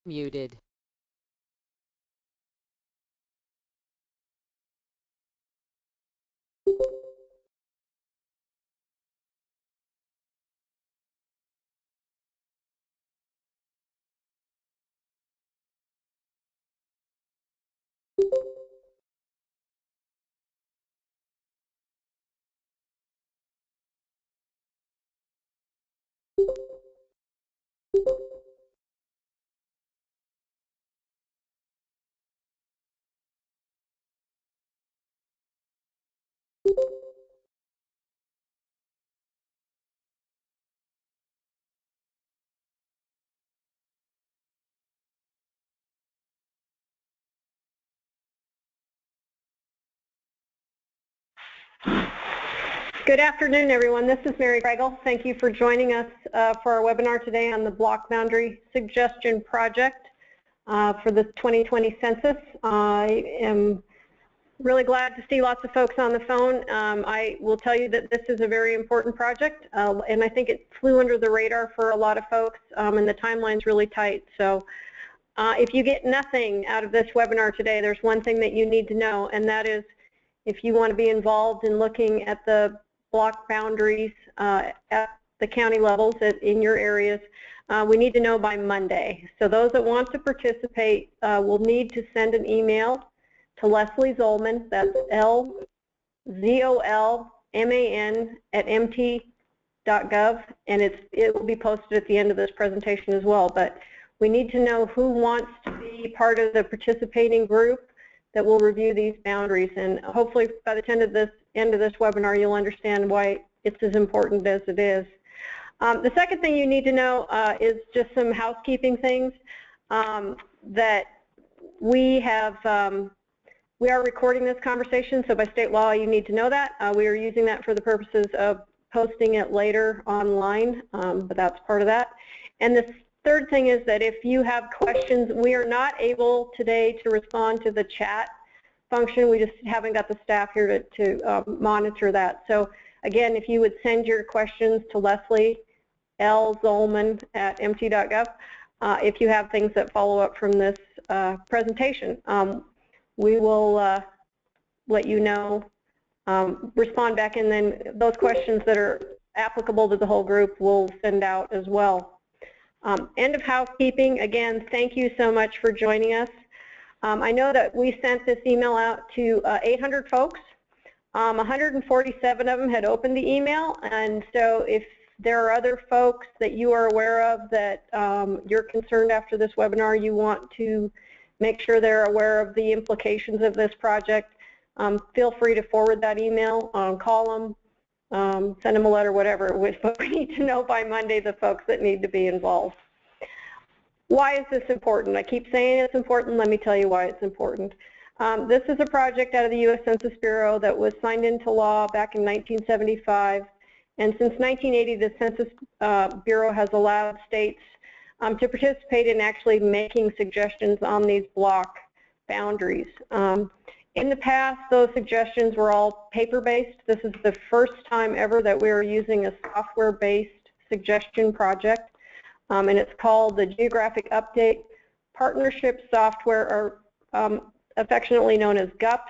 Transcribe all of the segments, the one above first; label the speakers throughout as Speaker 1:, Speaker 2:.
Speaker 1: Muted.
Speaker 2: Good afternoon, everyone. This is Mary Kreigel. Thank you for joining us for our webinar today on the Block Boundary Suggestion Project for the 2020 census. I am really glad to see lots of folks on the phone. I will tell you that this is a very important project, and I think it flew under the radar for a lot of folks, and the timeline's really tight. So if you get nothing out of this webinar today, there's one thing that you need to know, and that is if you want to be involved in looking at the block boundaries at the county levels in your areas, we need to know by Monday. So those that want to participate will need to send an email to Leslie Zolman, that's LZOLMAN@mt.gov, and it will be posted at the end of this presentation as well. But we need to know who wants to be part of the participating group that will review these boundaries, and hopefully by the end of this webinar you'll understand why it's as important as it is. The second thing you need to know is just some housekeeping things that we have. We are recording this conversation, so by state law you need to know that. We are using that for the purposes of posting it later online, but that's part of that. And the third thing is that if you have questions, we are not able today to respond to the chat function. We just haven't got the staff here to monitor that. So again, if you would send your questions to Leslie Zolman@mt.gov, if you have things that follow up from this presentation, we will let you know, respond back, and then those questions that are applicable to the whole group we'll send out as well. End of housekeeping. Again, thank you so much for joining us. I know that we sent this email out to 800 folks. 147 of them had opened the email, and so if there are other folks that you are aware of that you're concerned after this webinar, you want to make sure they're aware of the implications of this project, feel free to forward that email, call them, send them a letter, whatever. But we need to know by Monday the folks that need to be involved. Why is this important? I keep saying it's important. Let me tell you why it's important. This is a project out of the U.S. Census Bureau that was signed into law back in 1975. And since 1980, the Census Bureau has allowed states to participate in actually making suggestions on these block boundaries. In the past, those suggestions were all paper-based. This is the first time ever that we are using a software-based suggestion project, and it's called the Geographic Update Partnership Software, or affectionately known as GUPS.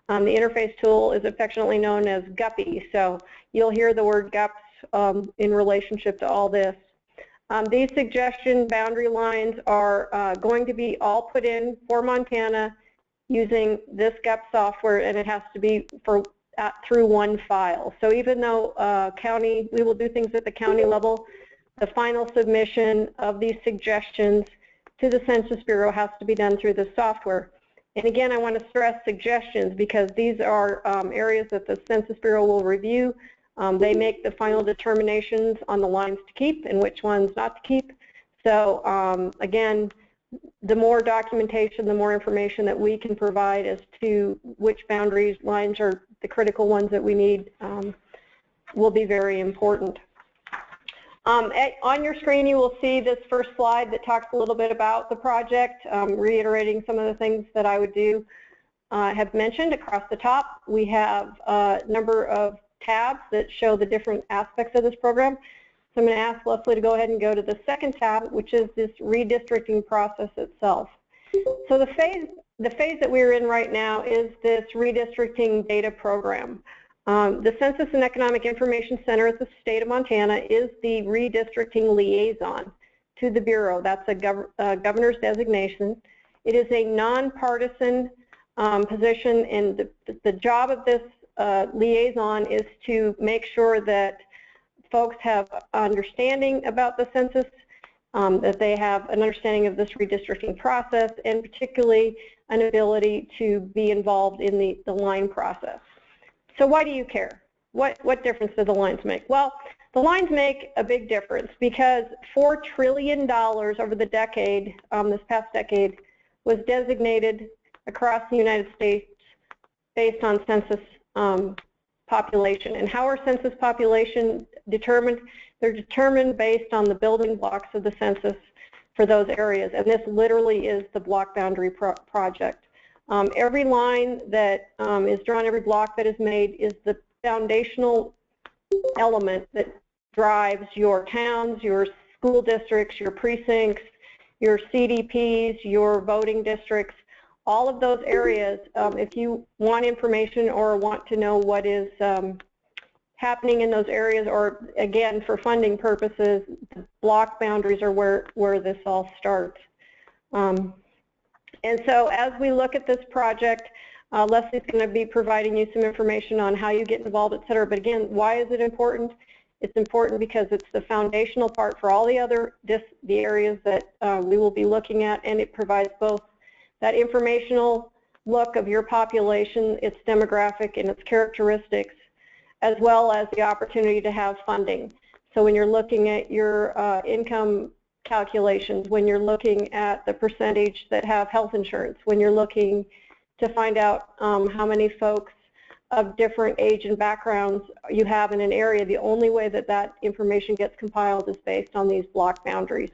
Speaker 2: The interface tool is affectionately known as Guppy, so you'll hear the word GUPS in relationship to all this. These suggestion boundary lines are going to be all put in for Montana using this GUP software, and it has to be through one file. So even though we will do things at the county level, the final submission of these suggestions to the Census Bureau has to be done through the software. And again, I want to stress suggestions because these are areas that the Census Bureau will review. They make the final determinations on the lines to keep and which ones not to keep. So again, the more documentation, the more information that we can provide as to which boundaries lines are the critical ones that we need will be very important. On your screen, you will see this first slide that talks a little bit about the project, reiterating some of the things that I would have mentioned. Across the top, we have a number of tabs that show the different aspects of this program. So I'm going to ask Leslie to go ahead and go to the second tab, which is this redistricting process itself. So the phase that we're in right now is this redistricting data program. The Census and Economic Information Center at the state of Montana is the redistricting liaison to the Bureau. That's a governor's designation. It is a nonpartisan position, and the job of this liaison is to make sure that folks have understanding about the census, that they have an understanding of this redistricting process, and particularly an ability to be involved in the line process. So why do you care? What difference do the lines make? Well, the lines make a big difference because $4 trillion over the decade, this past decade, was designated across the United States based on census population. And how are census population determined? They're determined based on the building blocks of the census for those areas. And this literally is the block boundary project. Every line that is drawn, every block that is made is the foundational element that drives your towns, your school districts, your precincts, your CDPs, your voting districts. All of those areas, if you want information or want to know what is happening in those areas, or again for funding purposes, the block boundaries are where this all starts. And so as we look at this project, Leslie's going to be providing you some information on how you get involved, et cetera. But again, why is it important? It's important because it's the foundational part for all the other the areas that we will be looking at, and it provides both that informational look of your population, its demographic and its characteristics, as well as the opportunity to have funding. So when you're looking at your income calculations, when you're looking at the percentage that have health insurance, when you're looking to find out how many folks of different age and backgrounds you have in an area, the only way that that information gets compiled is based on these block boundaries.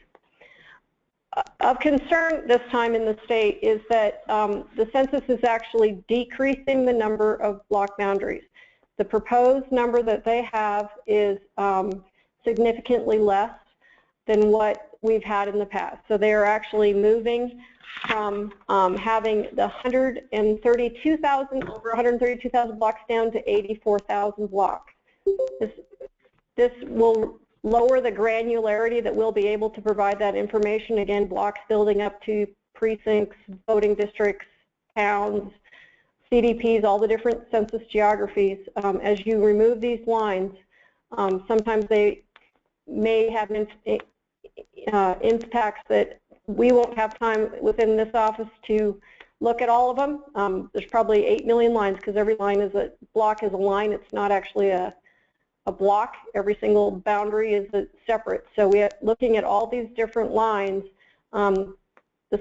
Speaker 2: Of concern this time in the state is that the census is actually decreasing the number of block boundaries. The proposed number that they have is significantly less than what we've had in the past. So they are actually moving from having the 132,000, over 132,000 blocks down to 84,000 blocks. This will lower the granularity that we'll be able to provide that information. Again, blocks building up to precincts, voting districts, towns, CDPs, all the different census geographies. As you remove these lines, sometimes they may have impacts that we won't have time within this office to look at all of them. There's probably 8 million lines because every line is a block is a line. It's not actually a block. Every single boundary is separate. So we are looking at all these different lines. The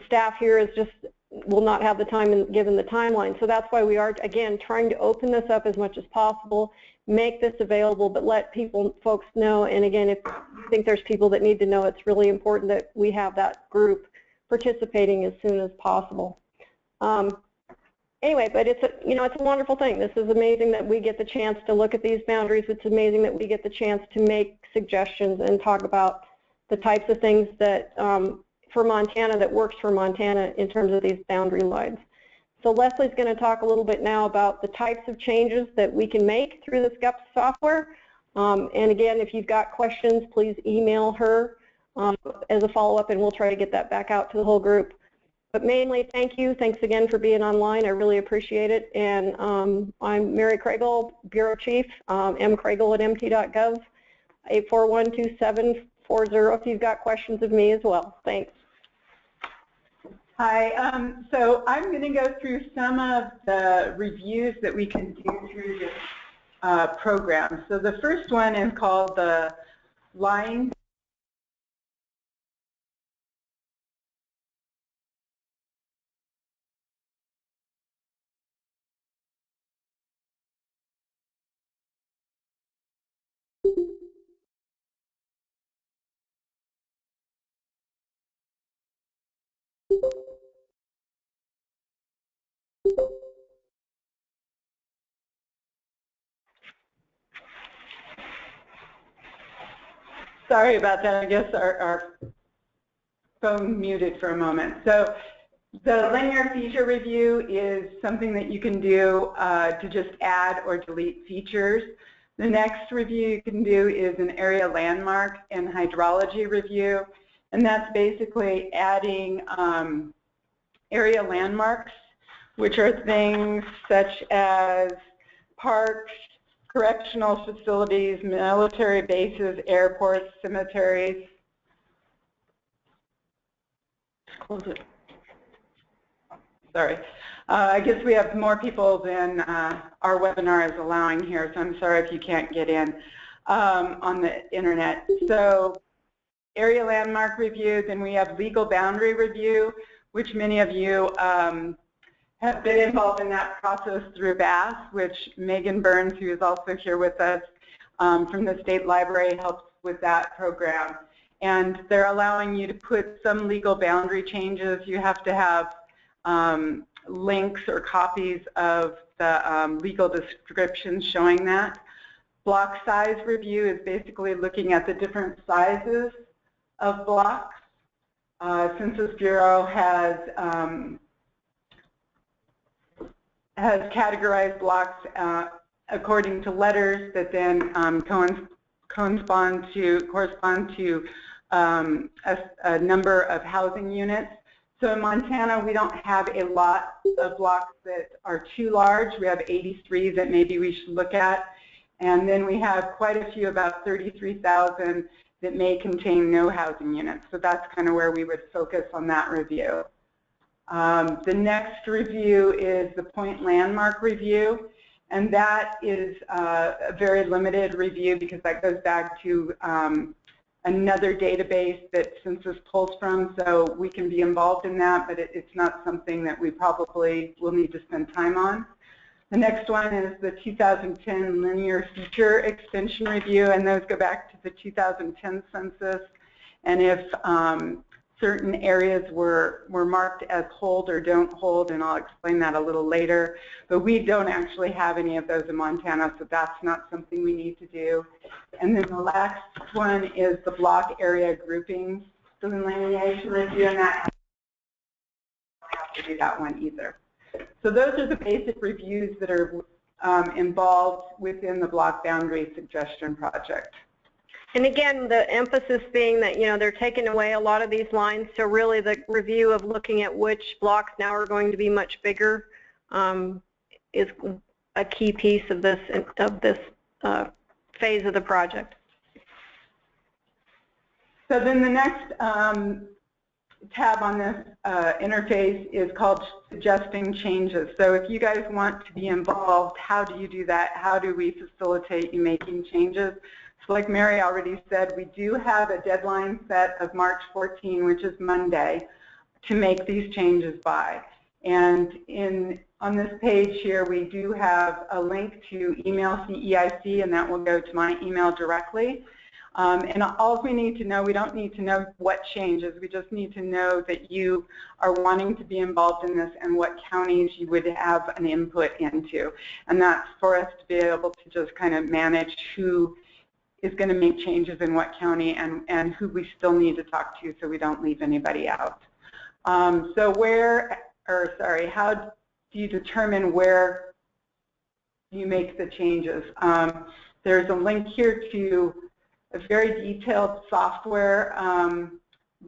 Speaker 2: staff here is just will not have the time given the timeline. So that's why we are, again, trying to open this up as much as possible, make this available, but let folks know. And again, if you think there's people that need to know, it's really important that we have that group participating as soon as possible. Anyway, but it's a wonderful thing. This is amazing that we get the chance to look at these boundaries. It's amazing that we get the chance to make suggestions and talk about the types of things that for Montana that works for Montana in terms of these boundary lines. So Leslie's going to talk a little bit now about the types of changes that we can make through this GUP software. And again, if you've got questions, please email her as a follow-up, and we'll try to get that back out to the whole group. But mainly, thank you. Thanks again for being online. I really appreciate it. And I'm Mary Craigle, Bureau Chief, mcraigle@mt.gov, 841-2740 if you've got questions of me as well. Thanks.
Speaker 1: Hi. So I'm going to go through some of the reviews that we can do through this program. So the first one is called the Line Sorry about that. I guess our phone muted for a moment. So the linear feature review is something that you can do to just add or delete features. The next review you can do is an area landmark and hydrology review, and that's basically adding area landmarks, which are things such as parks, correctional facilities, military bases, airports, cemeteries. Close it. Sorry. I guess we have more people than our webinar is allowing here, so I'm sorry if you can't get in on the internet. So area landmark review, then we have legal boundary review, which many of you have been involved in that process through BASS, which Megan Burns, who is also here with us from the State Library, helps with that program. And they're allowing you to put some legal boundary changes. You have to have links or copies of the legal descriptions showing that. Block size review is basically looking at the different sizes of blocks. Census Bureau has categorized blocks according to letters that then correspond to a number of housing units. So in Montana, we don't have a lot of blocks that are too large. We have 83 that maybe we should look at. And then we have quite a few, about 33,000, that may contain no housing units. So that's kind of where we would focus on that review. The next review is the point landmark review. And that is a very limited review because that goes back to another database that Census pulls from, so we can be involved in that, but it's not something that we probably will need to spend time on. The next one is the 2010 linear feature extension review, and those go back to the 2010 census. And if certain areas were marked as hold or don't hold, and I'll explain that a little later. But we don't actually have any of those in Montana, so that's not something we need to do. And then the last one is the block area groupings delineation review, and that I don't have to do that one either. So those are the basic reviews that are involved within the block boundary suggestion project.
Speaker 2: And again, the emphasis being that, you know, they're taking away a lot of these lines, so really the review of looking at which blocks now are going to be much bigger is a key piece of this phase of the project.
Speaker 1: So then the next tab on this interface is called suggesting changes. So if you guys want to be involved, how do you do that? How do we facilitate you making changes? So like Mary already said, we do have a deadline set of March 14, which is Monday, to make these changes by. And on this page here, we do have a link to email CEIC, and that will go to my email directly. And all we need to know, we don't need to know what changes, we just need to know that you are wanting to be involved in this and what counties you would have an input into. And that's for us to be able to just kind of manage who is going to make changes in what county and who we still need to talk to so we don't leave anybody out. So how do you determine where you make the changes? There's a link here to a very detailed software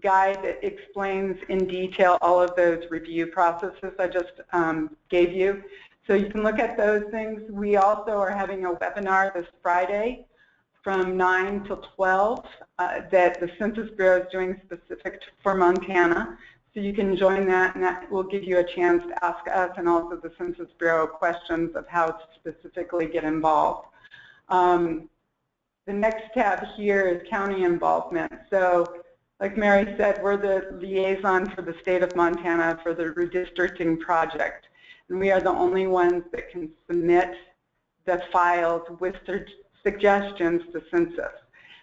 Speaker 1: guide that explains in detail all of those review processes I just gave you. So you can look at those things. We also are having a webinar this Friday from 9 till 12 that the Census Bureau is doing specific for Montana. So you can join that, and that will give you a chance to ask us and also the Census Bureau questions of how to specifically get involved. The next tab here is county involvement. So like Mary said, we're the liaison for the state of Montana for the redistricting project. And we are the only ones that can submit the files with their suggestions to Census.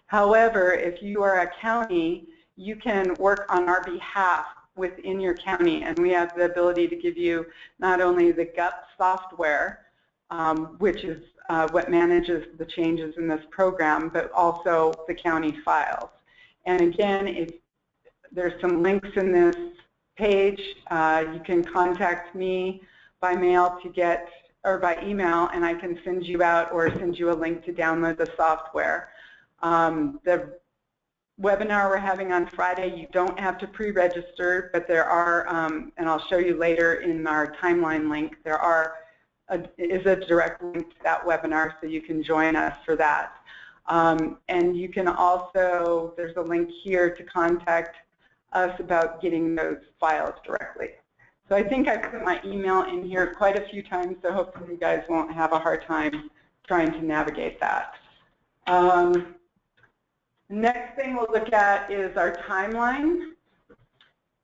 Speaker 1: However, if you are a county, you can work on our behalf within your county, and we have the ability to give you not only the GUP software, which is what manages the changes in this program, but also the county files. And again, there's some links in this page. You can contact me by mail to get, or by email, and I can send you out or send you a link to download the software. The webinar we're having on Friday, you don't have to pre-register, but there are, and I'll show you later in our timeline link, there is a direct link to that webinar, so you can join us for that. And you can also, there's a link here to contact us about getting those files directly. So I think I put my email in here quite a few times, so hopefully you guys won't have a hard time trying to navigate that. Next thing we'll look at is our timeline.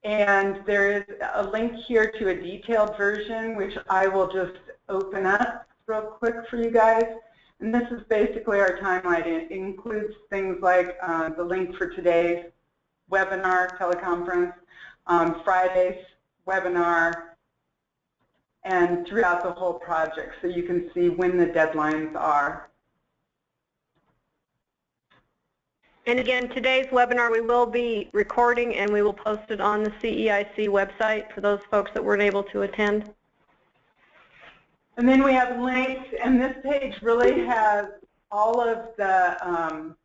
Speaker 1: And there is a link here to a detailed version, which I will just open up real quick for you guys. And this is basically our timeline. It includes things like the link for today's webinar, teleconference, Friday's webinar, and throughout the whole project, so you can see when the deadlines are.
Speaker 2: And again, today's webinar we will be recording and we will post it on the CEIC website for those folks that weren't able to attend.
Speaker 1: And then we have links, and this page really has all of the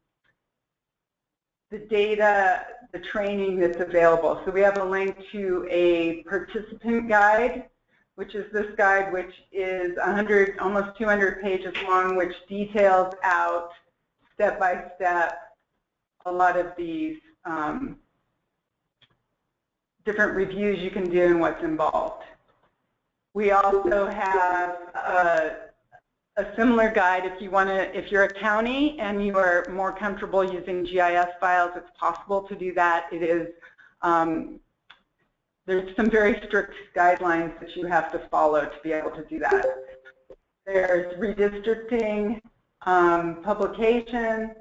Speaker 1: data, the training that's available. So we have a link to a participant guide, which is this guide, which is 100, almost 200 pages long, which details out step by step a lot of these different reviews you can do and what's involved. We also have a similar guide if you want to, if you're a county and you are more comfortable using GIS files, it's possible to do that. It is, there's some very strict guidelines that you have to follow to be able to do that. There's redistricting, publication,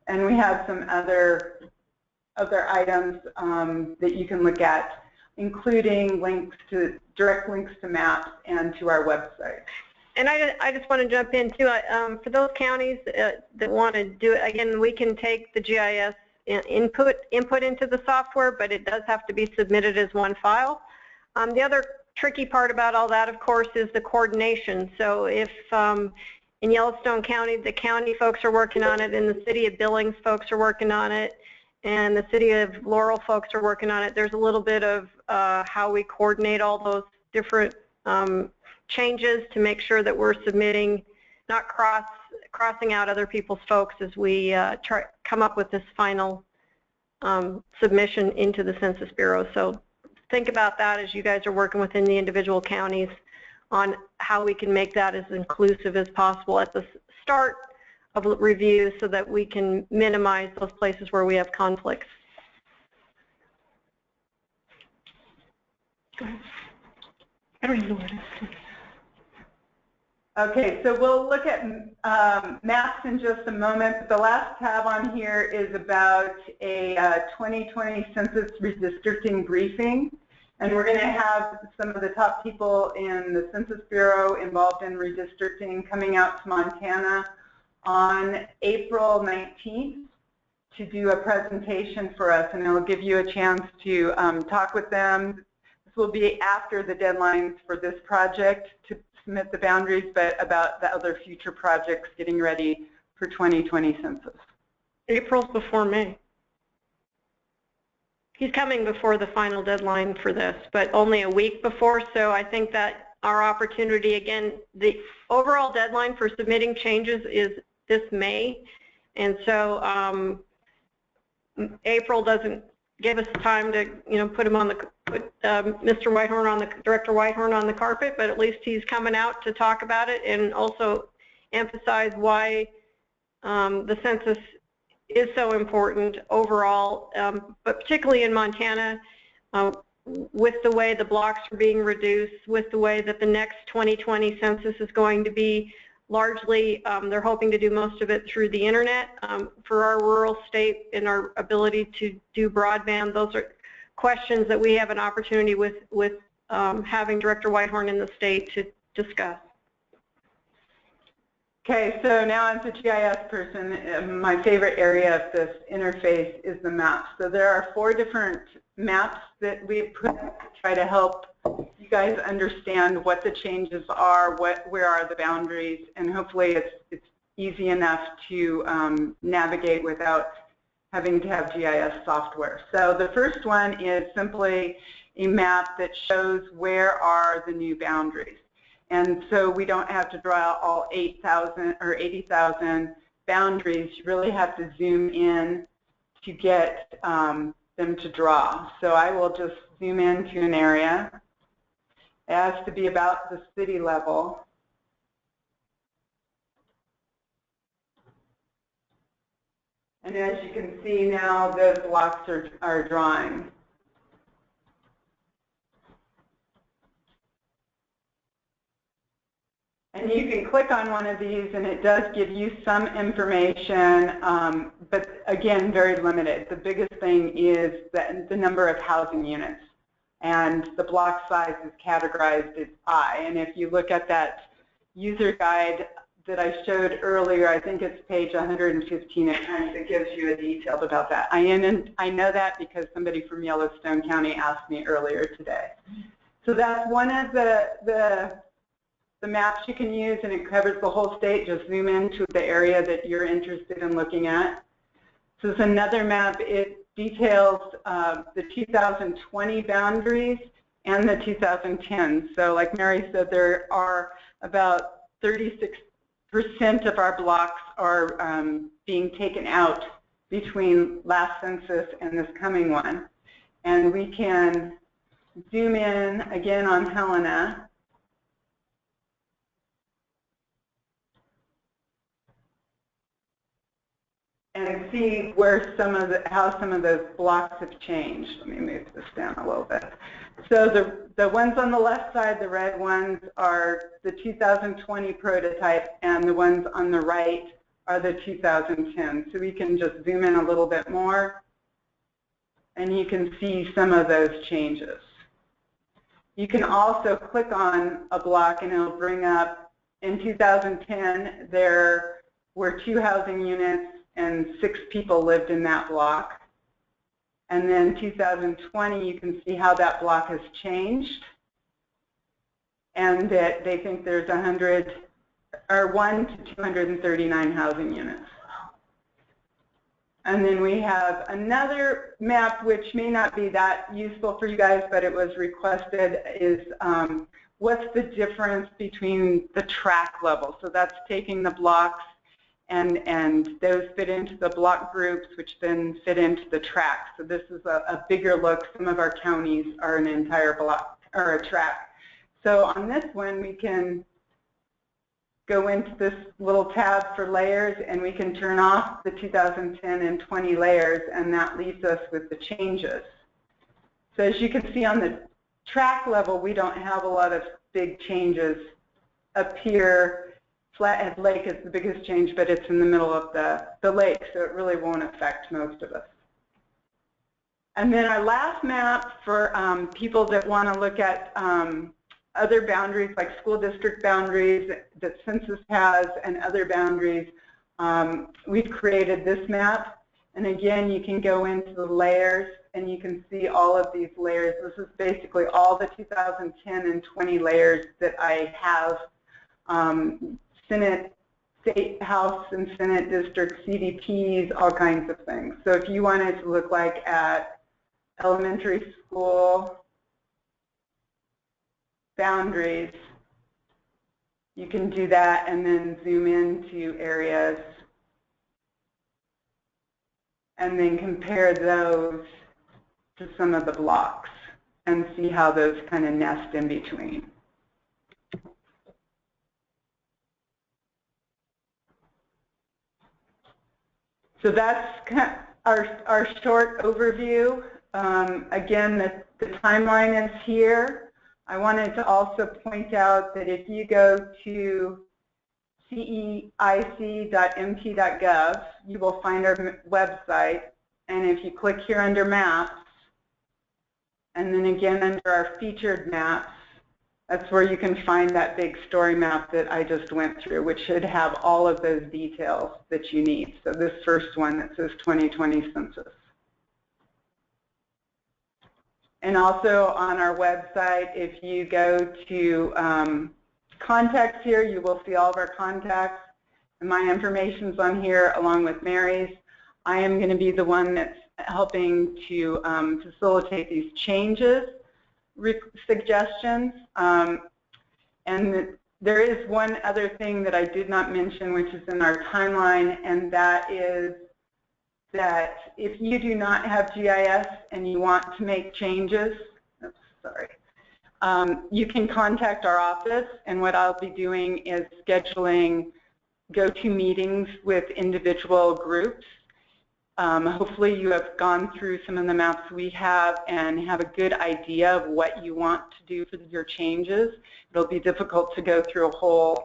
Speaker 1: and we have some other items that you can look at, including links to, direct links to maps and to our website.
Speaker 2: And I just want to jump in too. For those counties that want to do it, again, we can take the GIS input into the software, but it does have to be submitted as one file. The other tricky part about all that, of course, is the coordination. So if in Yellowstone County, the county folks are working on it, and the city of Billings folks are working on it, and the city of Laurel folks are working on it, there's a little bit of how we coordinate all those different changes to make sure that we're submitting, not crossing out other people's folks as we come up with this final submission into the Census Bureau. So think about that as you guys are working within the individual counties on how we can make that as inclusive as possible at the start of review so that we can minimize those places where we have conflicts. Go ahead. I don't even know where it is.
Speaker 1: Okay, so we'll look at maps in just a moment. The last tab on here is about a 2020 Census Redistricting briefing. And we're going to have some of the top people in the Census Bureau involved in redistricting coming out to Montana on April 19th to do a presentation for us, and it'll give you a chance to talk with them. This will be after the deadlines for this project to submit the boundaries, but about the other future projects getting ready for 2020 census.
Speaker 2: April's before May. He's coming before the final deadline for this, but only a week before, so I think that our opportunity, again, the overall deadline for submitting changes is this May, and so April doesn't give us time to, put him on the, Mr. Whitehorn on the, Director Whitehorn on the carpet, but at least he's coming out to talk about it and also emphasize why the census is so important overall, but particularly in Montana, with the way the blocks are being reduced, with the way that the next 2020 census is going to be largely, they're hoping to do most of it through the internet. For our rural state and our ability to do broadband, those are questions that we have an opportunity with having Director Whitehorn in the state to discuss.
Speaker 1: Okay, so now as a GIS person, my favorite area of this interface is the maps. So there are 4 different maps that we put to try to help you guys understand what the changes are, where are the boundaries, and hopefully it's easy enough to navigate without having to have GIS software. So the first one is simply a map that shows where are the new boundaries. And so we don't have to draw out all 8,000 or 80,000 boundaries. You really have to zoom in to get them to draw. So I will just zoom into an area. It has to be about the city level. And as you can see now, those blocks are drawing. And you can click on one of these and it does give you some information, but again, very limited. The biggest thing is the number of housing units. And the block size is categorized as I. And if you look at that user guide that I showed earlier, I think it's page 115 at times, it gives you a detail about that. I know that because somebody from Yellowstone County asked me earlier today. So that's one of the maps you can use, and it covers the whole state. Just zoom into the area that you're interested in looking at. So there's another map. It details the 2020 boundaries and the 2010. So like Mary said, there are about 36% of our blocks are being taken out between last census and this coming one. And we can zoom in again on Helena. And see where how some of those blocks have changed. Let me move this down a little bit. So the ones on the left side, the red ones, are the 2020 prototype, and the ones on the right are the 2010. So we can just zoom in a little bit more, and you can see some of those changes. You can also click on a block, and it'll bring up, in 2010, there were 2 housing units, and 6 people lived in that block. And then 2020, you can see how that block has changed, and that they think there's 1 to 239 housing units. And then we have another map, which may not be that useful for you guys, but it was requested, is what's the difference between the track level. So that's taking the blocks, and those fit into the block groups, which then fit into the track. So this is a bigger look. Some of our counties are an entire block or a track. So on this one, we can go into this little tab for layers, and we can turn off the 2010 and 20 layers, and that leaves us with the changes. So as you can see on the track level, we don't have a lot of big changes. Up here, Flathead Lake is the biggest change, but it's in the middle of the lake, so it really won't affect most of us. And then our last map for people that want to look at other boundaries, like school district boundaries that census has and other boundaries, we've created this map. And again, you can go into the layers, and you can see all of these layers. This is basically all the 2010 and 20 layers that I have. Senate, State House and Senate districts, CDPs, all kinds of things. So if you wanted to look like at elementary school boundaries, you can do that and then zoom into areas and then compare those to some of the blocks and see how those kind of nest in between. So that's kind of our short overview. Again, the timeline is here. I wanted to also point out that if you go to ceic.mt.gov, you will find our website. And if you click here under Maps, and then again under our featured maps, That's where you can find that big story map that I just went through, which should have all of those details that you need. So this first one that says 2020 census. And also on our website, if you go to contacts here, you will see all of our contacts. And my information's on here along with Mary's. I am going to be the one that's helping to facilitate these changes, suggestions. And there is one other thing that I did not mention, which is in our timeline, and that is that if you do not have GIS and you want to make changes, you can contact our office, and what I'll be doing is scheduling go-to meetings with individual groups. Hopefully you have gone through some of the maps we have and have a good idea of what you want to do for your changes. It'll be difficult to go through a whole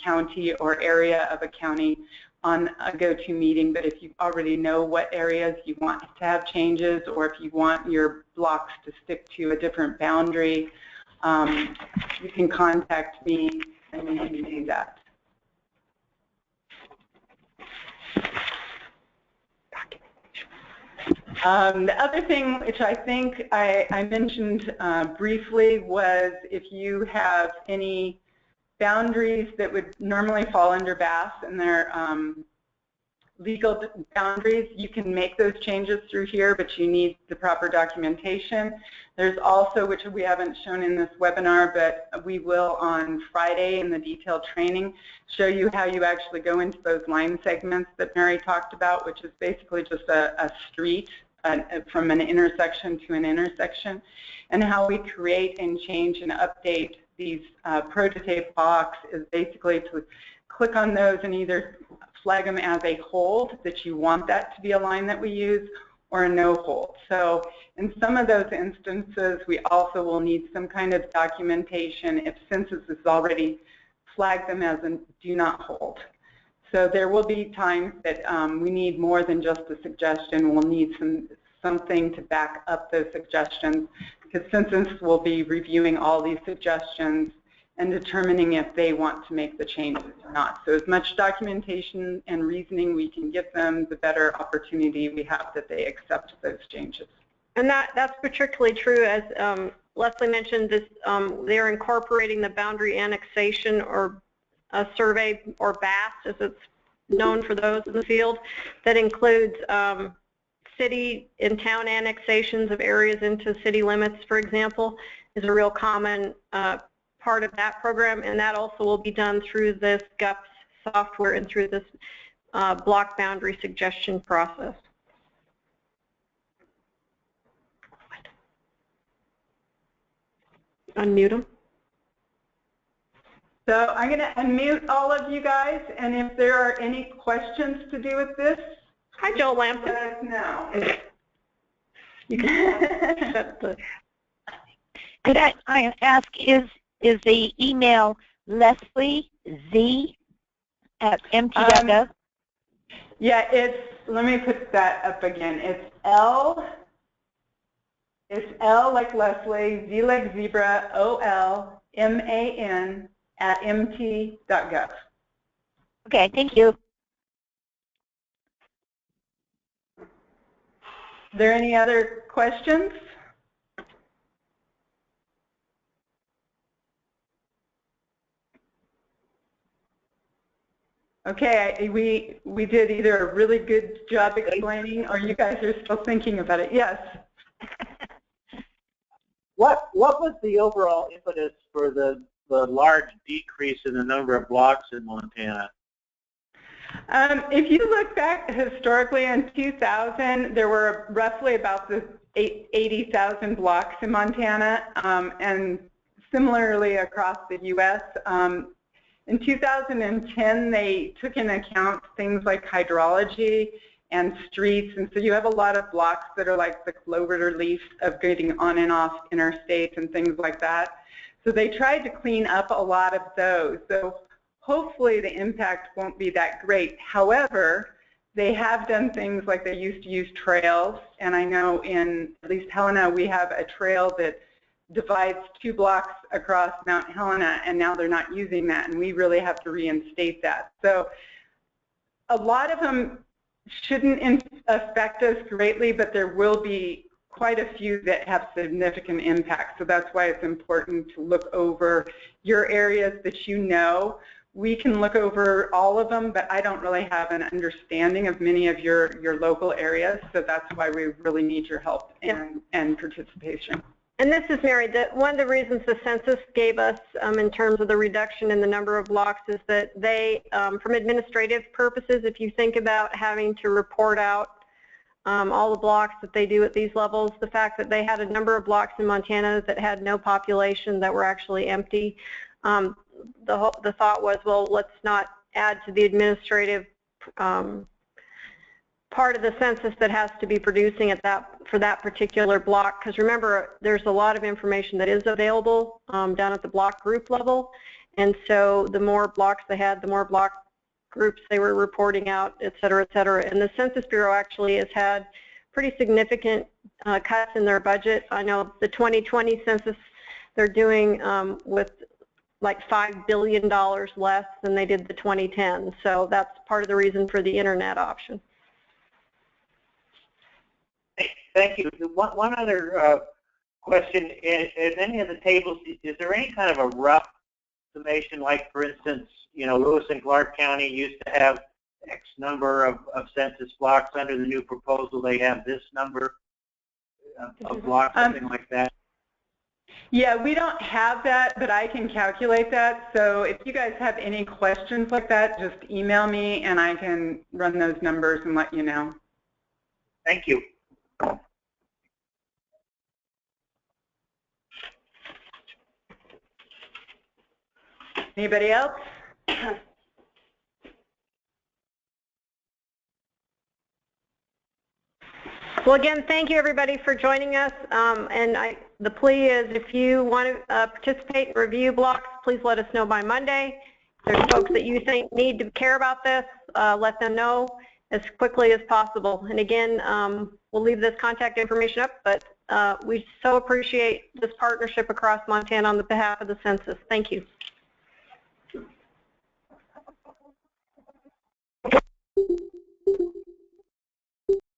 Speaker 1: county or area of a county on a go-to meeting, but if you already know what areas you want to have changes, or if you want your blocks to stick to a different boundary, you can contact me and we can do that. The other thing, which I think I mentioned briefly, was if you have any boundaries that would normally fall under BAS and they're legal boundaries, you can make those changes through here, but you need the proper documentation. There's also, which we haven't shown in this webinar, but we will on Friday in the detailed training, show you how you actually go into those line segments that Mary talked about, which is basically just a street from an intersection to an intersection, and how we create and change and update these prototype blocks is basically to click on those and either flag them as a hold, that you want that to be a line that we use, or a no hold. So in some of those instances, we also will need some kind of documentation if census has already flagged them as a do not hold. So there will be times that we need more than just a suggestion. We'll need something to back up those suggestions, because census will be reviewing all these suggestions and determining if they want to make the changes or not. So as much documentation and reasoning we can give them, the better opportunity we have that they accept those changes.
Speaker 2: And that's particularly true, as Leslie mentioned, this, they're incorporating the boundary annexation or a survey, or BAS as it's known for those in the field, that includes city and town annexations of areas into city limits, for example, is a real common part of that program, and that also will be done through this GUPS software and through this block boundary suggestion process. Unmute them.
Speaker 1: So I'm going to unmute all of you guys, and if there are any questions to do with this,
Speaker 2: hi, Joel Lampton.
Speaker 1: Let us know.
Speaker 2: You can shut the...
Speaker 3: Could I ask, is the email LeslieZ@mt.gov?
Speaker 1: Yeah, it's, let me put that up again. It's L like Leslie, Z like zebra, OLMAN @mt.gov.
Speaker 3: Okay, thank you.
Speaker 1: Are there any other questions? Okay, we did either a really good job explaining, or you guys are still thinking about it. Yes.
Speaker 4: What was the overall impetus for the large decrease in the number of blocks in Montana?
Speaker 1: If you look back historically in 2000, there were roughly about the 80,000 blocks in Montana, and similarly across the U.S. In 2010, they took into account things like hydrology and streets, and so you have a lot of blocks that are like the clover leaf of getting on and off interstates and things like that. So they tried to clean up a lot of those. So hopefully the impact won't be that great. However, they have done things like they used to use trails, and I know in at least Helena we have a trail that divides 2 blocks across Mount Helena, and now they're not using that, and we really have to reinstate that. So a lot of them shouldn't affect us greatly, but there will be quite a few that have significant impact. So that's why it's important to look over your areas that you know. We can look over all of them, but I don't really have an understanding of many of your local areas, so that's why we really need your help and participation.
Speaker 2: And this is Mary. One of the reasons the census gave us in terms of the reduction in the number of blocks is that they, from administrative purposes, if you think about having to report out all the blocks that they do at these levels, the fact that they had a number of blocks in Montana that had no population, that were actually empty, the thought was, well, let's not add to the administrative part of the census that has to be producing at for that particular block, because remember, there's a lot of information that is available down at the block group level, and so the more blocks they had, the more block groups they were reporting out, et cetera, et cetera. And the Census Bureau actually has had pretty significant cuts in their budget. I know the 2020 census they're doing with like $5 billion less than they did the 2010, so that's part of the reason for the internet option.
Speaker 4: Thank you. One other question. In any of the tables, is there any kind of a rough summation, like, for instance, you know, Lewis and Clark County used to have X number of census blocks. Under the new proposal, they have this number of blocks, something like that?
Speaker 1: Yeah, we don't have that, but I can calculate that. So if you guys have any questions like that, just email me and I can run those numbers and let you know.
Speaker 4: Thank you.
Speaker 1: Anybody else?
Speaker 2: Well, again, thank you everybody for joining us. And the plea is, if you want to participate and review blocks, please let us know by Monday. If there's folks that you think need to care about this, let them know as quickly as possible. And again, we'll leave this contact information up, but we so appreciate this partnership across Montana on the behalf of the census. Thank you.